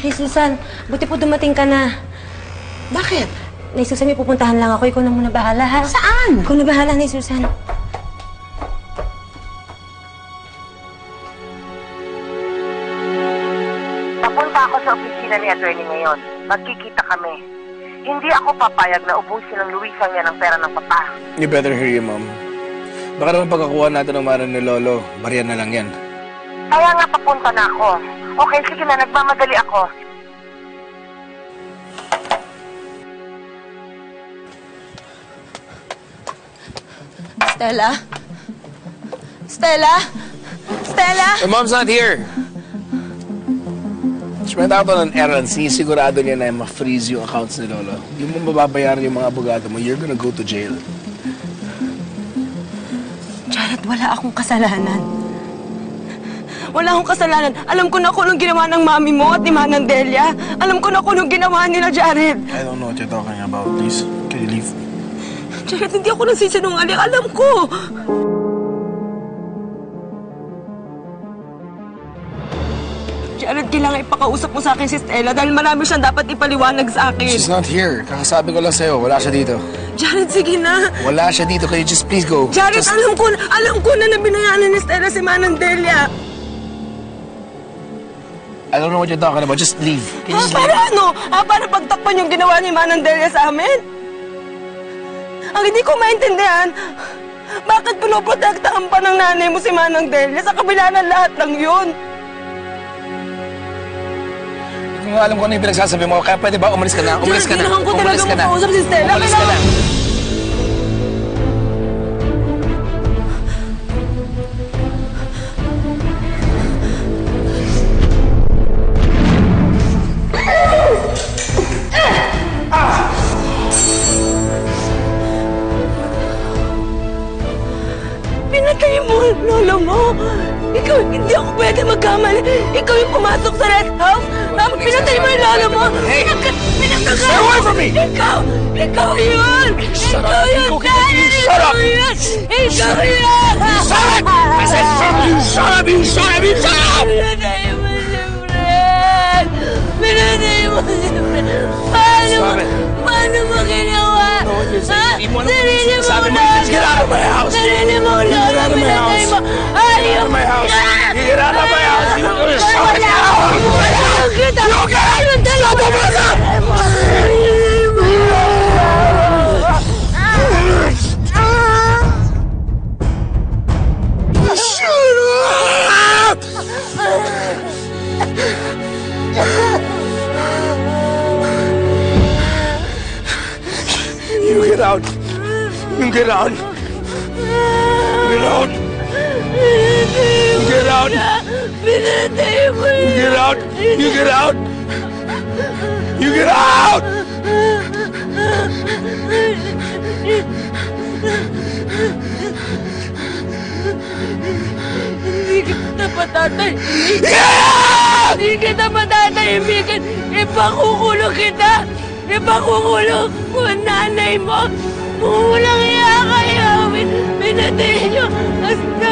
Nay Susan, buti po dumating ka na. Bakit? Nay Susan, may pupuntahan lang ako. Ikaw na muna bahala, ha? Saan? Ikaw na bahala, Nay Susan. Papunta ako sa opisina ni attorney ngayon. Magkikita kami. Hindi ako papayag na ubusin ng Luisa niya ng pera ng papa. You better hear you, Mom. Baka naman pagkakuha natin ng mana ni Lolo, bariyan na lang yan. Kaya nga papunta na ako. Okay, sige na, nagmamadali ako. Stella? Stella? Stella? My mom's not here. She went out on an errand. Sinisigurado niya na ma-freeze yung accounts ni Lolo. Hindi mo mababayaran yung mga abogado mo, you're gonna go to jail. Jared, wala akong kasalanan. Wala akong kasalanan. Alam ko na kung anong ginawa ng mami mo at ni Manang Delia. Alam ko na kung anong ginawa nila, Jared. I don't know what you're talking about. Please, can you leave? Jared, hindi ako nagsisinungaling. Alam ko. Jared, kailangan ipakausap mo sa akin si Stella dahil marami siyang dapat ipaliwanag sa akin. She's not here. Kakasabi ko lang sa'yo, wala siya dito. Jared, sige na. Wala siya dito. Can you just please go? Jared, alam ko na binayanan ni Stella si Manang Delia. I don't know what you're talking about. Just leave. Can you just leave? Para ano? Para pagtakpan yung ginawa ni Manang Delia sa amin? Ang hindi ko maintindihan, bakit pinoprotektahan pa ng nanay mo si Manang Delia sa kabila ng lahat ng yun? Hindi ko alam kung ano yung pinagsasabi mo. Kaya pwede ba umalis ka na? Umalis ka na. Kailangan ko talaga makausap si Stella. Umalis ka na. Pinatay mo ang lolo mo. Ikaw, hindi ako pwede magkamali. Ikaw yung pumasok sa rest house. Tapos pinatay mo yung lolo mo. Hey! Pinatay! Stay away from me! Ikaw yun! Shut up! Ikaw yun! Shut up! Ikaw yun! Shut up! I said shut up! You shut up! You shut up! You shut up! Pinatay mo si Fred! Pinatay mo si Fred! Paano mo ginawa? Hindi mo alam kung Sarili mo sinasabi mo. lolo! Get out of my house! Sarili mo Get lolo! out of my Pinatay house! mo! Get out of my house! Get out of my house! You're gonna shut it down! You get out! Shut the fuck up! Shut up! You get out! You get out! Get out! Get out! Pinatay mo You get out! You get out! You get out! Hindi kita patatahimikan. Yeah! Hindi kita patatahimikan. Ipakukulong kita. Ipakukulong mo ang nanay mo. Walang iya kayo. Pinatay niyo. Basta